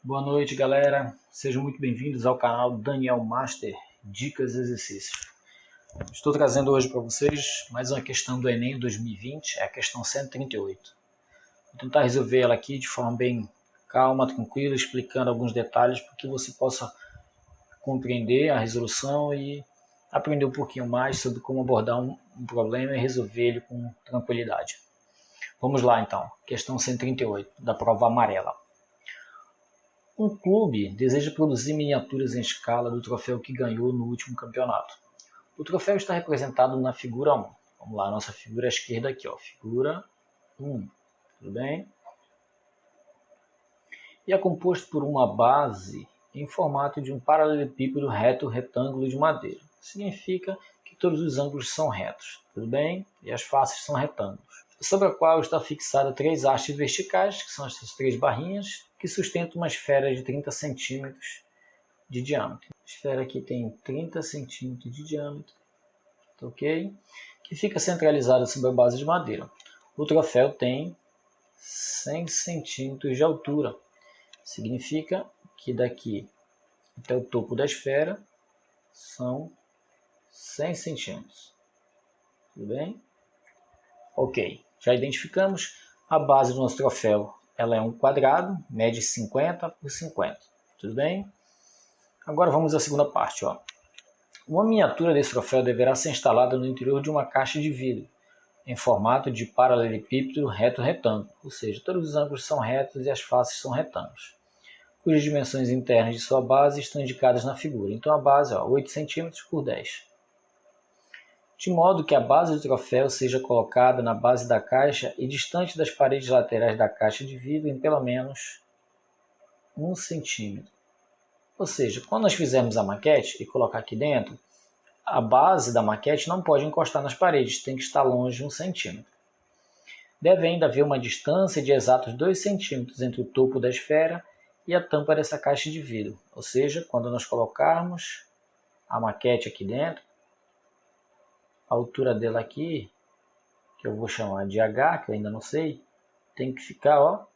Boa noite, galera. Sejam muito bem-vindos ao canal Daniel Master Dicas e Exercícios. Estou trazendo hoje para vocês mais uma questão do Enem 2020, é a questão 138. Vou tentar resolver ela aqui de forma bem calma, tranquila, explicando alguns detalhes para que você possa compreender a resolução e aprender um pouquinho mais sobre como abordar um problema e resolver ele com tranquilidade. Vamos lá então, questão 138 da prova amarela. Um clube deseja produzir miniaturas em escala do troféu que ganhou no último campeonato. O troféu está representado na figura 1. Vamos lá, nossa figura à esquerda aqui, ó, figura 1. Tudo bem? E é composto por uma base em formato de um paralelepípedo reto retângulo de madeira. Significa que todos os ângulos são retos, tudo bem? E as faces são retângulos. Sobre a qual está fixada 3 hastes verticais, que são essas 3 barrinhas, que sustentam uma esfera de 30 centímetros de diâmetro. A esfera aqui tem 30 centímetros de diâmetro, ok? Que fica centralizada sobre a base de madeira. O troféu tem 100 centímetros de altura. Significa que daqui até o topo da esfera são 100 centímetros. Tudo bem? Ok, já identificamos a base do nosso troféu. Ela é um quadrado, mede 50 por 50. Tudo bem? Agora vamos à segunda parte. Ó. Uma miniatura desse troféu deverá ser instalada no interior de uma caixa de vidro, em formato de paralelepípedo reto-retângulo, ou seja, todos os ângulos são retos e as faces são retângulos, cujas dimensões internas de sua base estão indicadas na figura. Então a base é 8 cm por 10. De modo que a base do troféu seja colocada na base da caixa e distante das paredes laterais da caixa de vidro em pelo menos 1 centímetro. Ou seja, quando nós fizermos a maquete e colocar aqui dentro, a base da maquete não pode encostar nas paredes, tem que estar longe de 1 centímetro. Deve ainda haver uma distância de exatos 2 centímetros entre o topo da esfera e a tampa dessa caixa de vidro. Ou seja, quando nós colocarmos a maquete aqui dentro, a altura dela aqui, que eu vou chamar de H, que eu ainda não sei, tem que ficar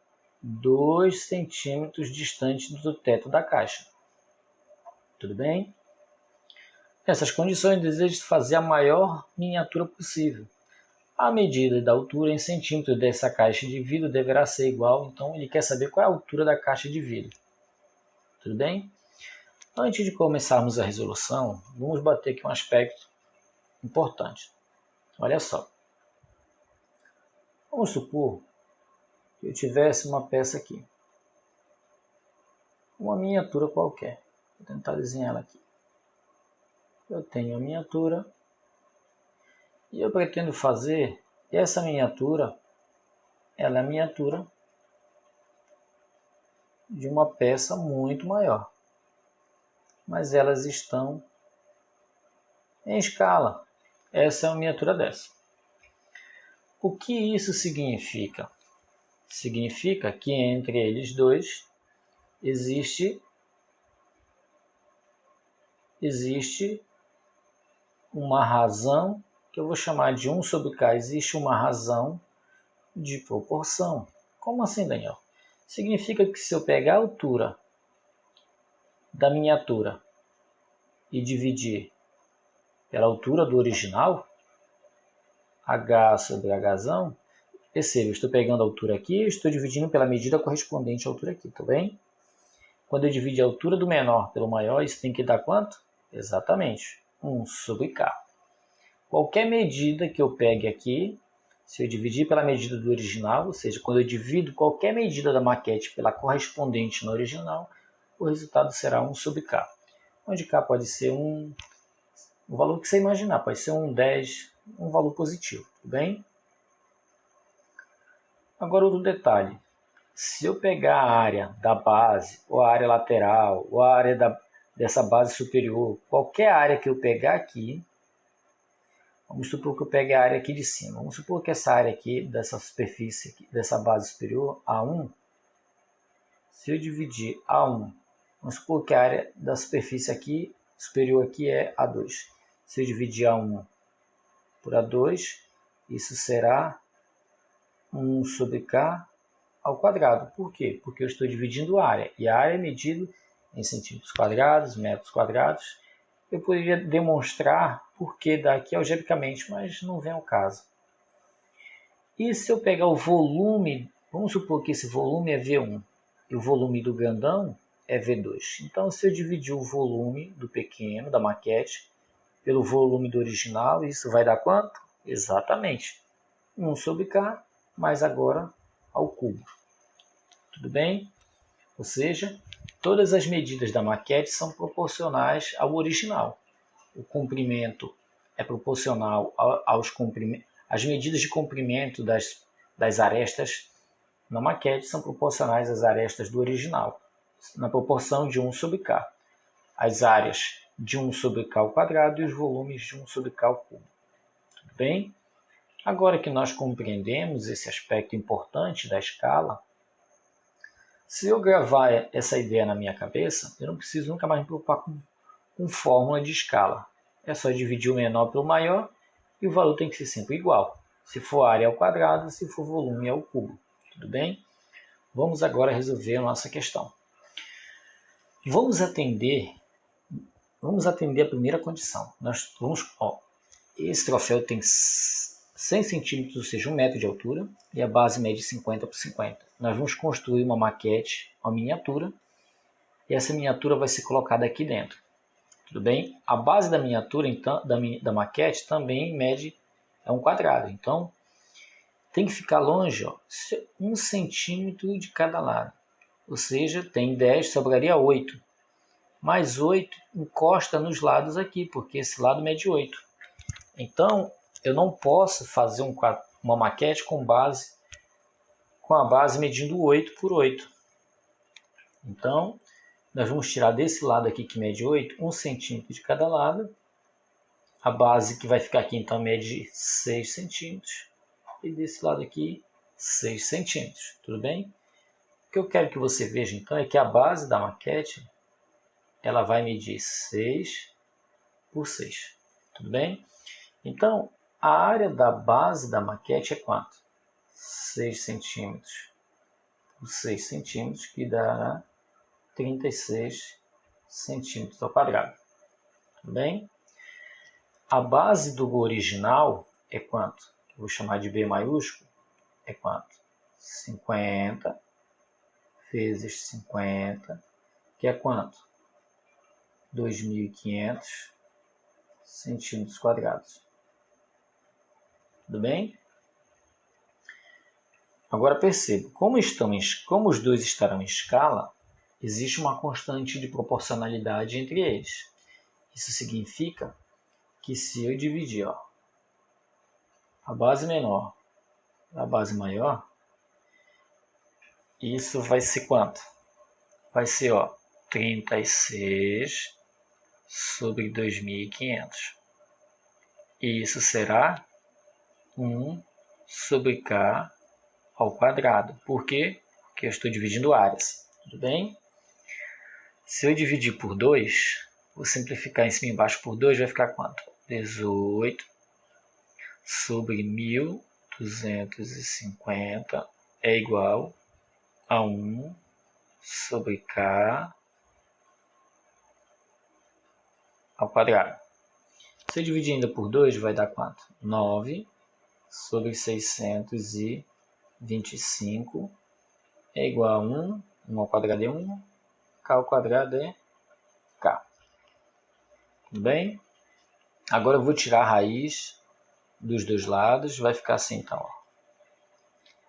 2 centímetros distante do teto da caixa. Tudo bem? Nessas condições, desejo fazer a maior miniatura possível. A medida da altura em centímetros dessa caixa de vidro deverá ser igual, então ele quer saber qual é a altura da caixa de vidro. Tudo bem? Antes de começarmos a resolução, vamos bater aqui um aspecto importante. Olha só. Vamos supor que eu tivesse uma peça aqui. Uma miniatura qualquer. Vou tentar desenhar ela aqui. Eu tenho a miniatura e eu pretendo fazer essa miniatura, ela é a miniatura de uma peça muito maior. Mas elas estão em escala. Essa é uma miniatura dessa. O que isso significa? Significa que entre eles dois existe uma razão, que eu vou chamar de 1 sobre k. Existe uma razão de proporção. Como assim, Daniel? Significa que se eu pegar a altura da miniatura e dividir pela altura do original, h sobre hzão, perceba, eu estou pegando a altura aqui e estou dividindo pela medida correspondente à altura aqui, tá bem? Quando eu dividir a altura do menor pelo maior, isso tem que dar quanto? Exatamente, 1 sobre k. Qualquer medida que eu pegue aqui, se eu dividir pela medida do original, ou seja, quando eu divido qualquer medida da maquete pela correspondente no original, o resultado será 1 sobre k. Onde k pode ser um valor que você imaginar, pode ser 1, 10, um valor positivo, tudo bem? Agora outro detalhe, se eu pegar a área da base, ou a área lateral, ou a área dessa base superior, qualquer área que eu pegar aqui, vamos supor que eu pegue a área aqui de cima, vamos supor que essa área aqui, dessa superfície, aqui, dessa base superior, A1, se eu dividir A1, vamos supor que a área da superfície aqui, superior aqui é A2, se eu dividir A1 por A2, isso será 1 sobre K ao quadrado. Por quê? Porque eu estou dividindo a área, e a área é medida em centímetros quadrados, metros quadrados. Eu poderia demonstrar por que daqui algebricamente, mas não vem ao caso. E se eu pegar o volume, vamos supor que esse volume é V1 e o volume do grandão é V2. Então, se eu dividir o volume do pequeno, da maquete, pelo volume do original, isso vai dar quanto? Exatamente 1 sobre K, mas agora ao cubo. Tudo bem? Ou seja, todas as medidas da maquete são proporcionais ao original. O comprimento é proporcional aos comprimentos. As medidas de comprimento das arestas na maquete são proporcionais às arestas do original, na proporção de 1 sobre K. As áreas de 1 sobre K ao quadrado e os volumes de 1 sobre K ao cubo. Tudo bem? Agora que nós compreendemos esse aspecto importante da escala, se eu gravar essa ideia na minha cabeça, eu não preciso nunca mais me preocupar com fórmula de escala. É só dividir o menor pelo maior e o valor tem que ser sempre igual. Se for área ao quadrado, se for volume ao cubo. Tudo bem? Vamos agora resolver a nossa questão. Vamos atender a primeira condição. Esse troféu tem 100 centímetros, ou seja, 1 metro de altura, e a base mede 50 por 50. Nós vamos construir uma maquete, uma miniatura, e essa miniatura vai ser colocada aqui dentro. Tudo bem? A base da miniatura, então, da maquete, também mede um quadrado. Então, tem que ficar longe, 1 centímetro de cada lado. Ou seja, tem 10, sobraria 8. Mais 8 encosta nos lados aqui, porque esse lado mede 8. Então, eu não posso fazer uma maquete com a base medindo 8 por 8. Então, nós vamos tirar desse lado aqui que mede 8, 1 centímetro de cada lado. A base que vai ficar aqui, então, mede 6 centímetros. E desse lado aqui, 6 centímetros. Tudo bem? O que eu quero que você veja, então, é que a base da maquete ela vai medir 6 por 6. Tudo bem? Então, a área da base da maquete é quanto? 6 centímetros por 6 centímetros, que dará 36 centímetros ao quadrado. Tudo bem? A base do original é quanto? Vou chamar de B maiúsculo. É quanto? 50 vezes 50, que é quanto? 2.500 centímetros quadrados. Tudo bem? Agora perceba, como os dois estarão em escala, existe uma constante de proporcionalidade entre eles. Isso significa que se eu dividir a base menor da base maior, isso vai ser quanto? Vai ser 36 sobre 2.500. E isso será 1 sobre K ao quadrado. Por quê? Porque eu estou dividindo áreas. Tudo bem? Se eu dividir por 2, vou simplificar em cima e embaixo por 2, vai ficar quanto? 18 sobre 1.250 é igual a 1 sobre K ao quadrado. Se eu dividir ainda por 2, vai dar quanto? 9 sobre 625 é igual a 1. 1 ao quadrado é 1. K ao quadrado é K. Tudo bem? Agora eu vou tirar a raiz dos dois lados. Vai ficar assim, então.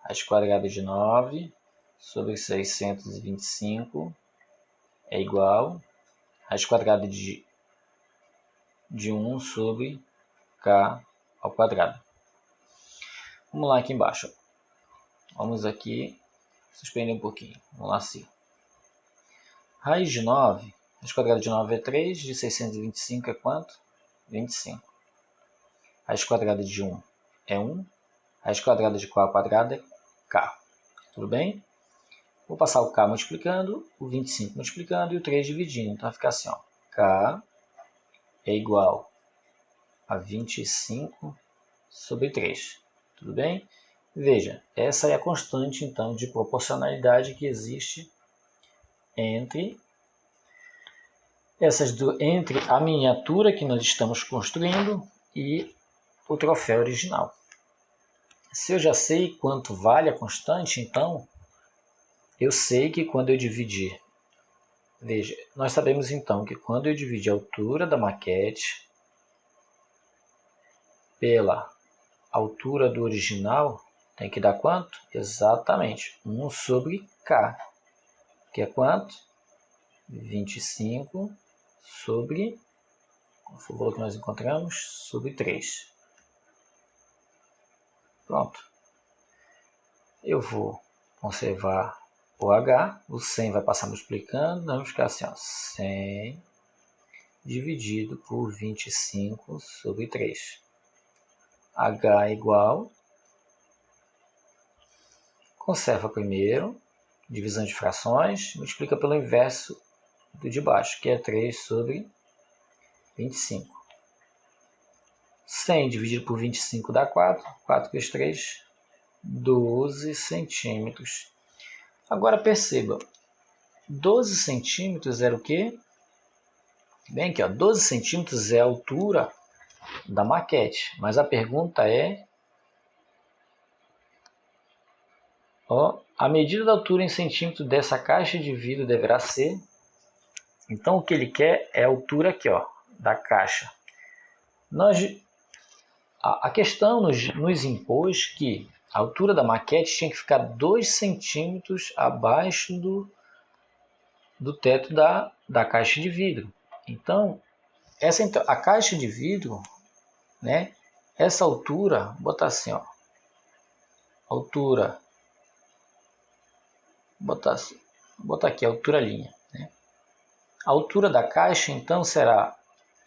Raiz quadrada de 9 sobre 625 é igual a raiz quadrada de 1 sobre K ao quadrado. Vamos lá aqui embaixo. Vamos aqui suspender um pouquinho. Vamos lá assim. Raiz de 9, raiz quadrada de 9 é 3, de 625 é quanto? 25. Raiz quadrada de 1 é 1, raiz quadrada de K ao quadrado é K. Tudo bem? Vou passar o K multiplicando, o 25 multiplicando e o 3 dividindo. Então vai ficar assim, K é igual a 25 sobre 3. Tudo bem? Veja, essa é a constante, então, de proporcionalidade que existe entre entre a miniatura que nós estamos construindo e o troféu original. Se eu já sei quanto vale a constante, então eu sei que quando eu dividir, veja, nós sabemos então que quando eu dividir a altura da maquete pela altura do original, tem que dar quanto? Exatamente, 1 sobre K, que é quanto? 25 sobre, qual foi o valor que nós encontramos? Sobre 3. Pronto. Eu vou conservar o H, o 100 vai passar multiplicando, nós vamos ficar assim, ó, 100 dividido por 25 sobre 3. H igual, conserva primeiro, divisão de frações, multiplica pelo inverso do de baixo, que é 3 sobre 25. 100 dividido por 25 dá 4, 4 vezes 3, 12 centímetros. Agora perceba, 12 centímetros era o quê? Bem aqui, ó, 12 centímetros é a altura da maquete, mas a pergunta é, ó, a medida da altura em centímetros dessa caixa de vidro deverá ser, então o que ele quer é a altura aqui, ó, da caixa. A questão nos impôs que a altura da maquete tinha que ficar 2 centímetros abaixo do teto da caixa de vidro. Então, a caixa de vidro, né, essa altura, vou botar assim, ó, altura, botar aqui a altura linha, né? A altura da caixa, então, será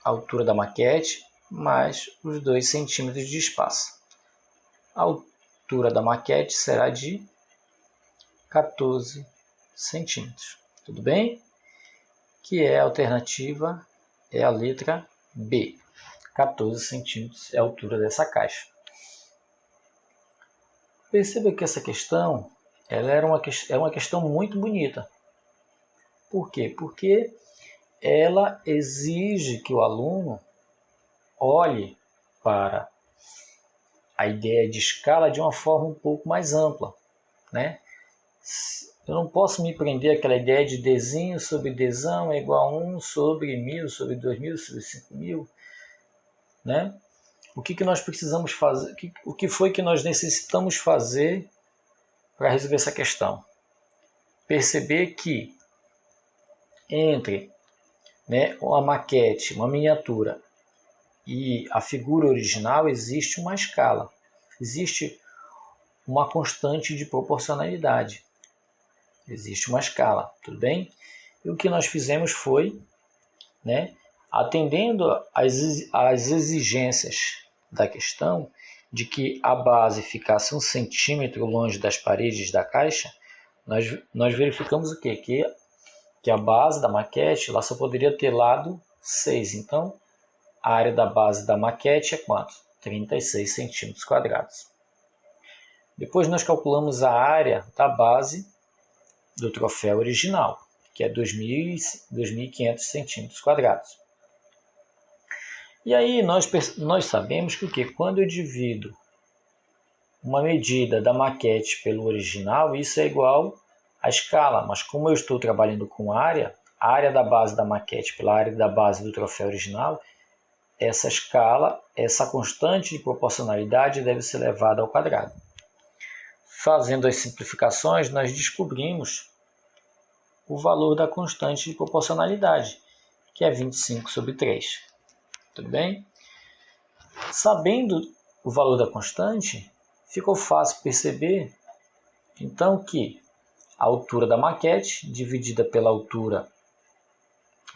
a altura da maquete mais os 2 centímetros de espaço. A altura da maquete será de 14 centímetros. Tudo bem? Que é a alternativa, é a letra B. 14 centímetros é a altura dessa caixa. Perceba que essa questão ela é uma questão muito bonita. Por quê? Porque ela exige que o aluno olhe para a ideia de escala de uma forma um pouco mais ampla, né? Eu não posso me prender àquela ideia de Dzinho sobre Dzão é igual a 1 sobre 1000, sobre 2000, sobre 5000, né? O que nós precisamos fazer? O que foi que nós necessitamos fazer para resolver essa questão? Perceber que entre, né, uma maquete, uma miniatura e a figura original existe uma escala, existe uma constante de proporcionalidade, existe uma escala, tudo bem? E o que nós fizemos foi, né, atendendo às exigências da questão de que a base ficasse 1 centímetro longe das paredes da caixa, nós verificamos o quê? Que a base da maquete lá só poderia ter lado 6, então a área da base da maquete é quanto? 36 centímetros quadrados. Depois nós calculamos a área da base do troféu original, que é 2.500 centímetros quadrados. E aí nós sabemos que o quê? Quando eu divido uma medida da maquete pelo original, isso é igual à escala. Mas como eu estou trabalhando com a área da base da maquete pela área da base do troféu original, essa escala, essa constante de proporcionalidade deve ser levada ao quadrado. Fazendo as simplificações, nós descobrimos o valor da constante de proporcionalidade, que é 25 sobre 3. Tudo bem? Sabendo o valor da constante, ficou fácil perceber, então, que a altura da maquete dividida pela altura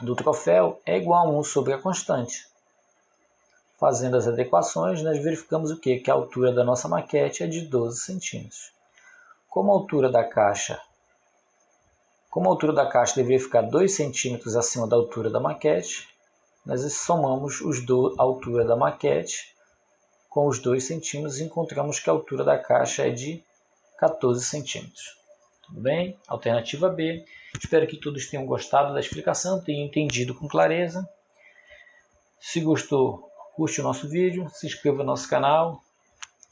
do troféu é igual a 1 sobre a constante. Fazendo as adequações, nós verificamos o quê? Que a altura da nossa maquete é de 12 centímetros. Como a altura da caixa deveria ficar 2 centímetros acima da altura da maquete, nós somamos a altura da maquete com os 2 centímetros e encontramos que a altura da caixa é de 14 centímetros. Tudo bem? Alternativa B. Espero que todos tenham gostado da explicação, tenham entendido com clareza. Se gostou, curte o nosso vídeo, se inscreva no nosso canal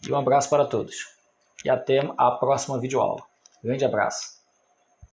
e um abraço para todos. E até a próxima videoaula. Grande abraço.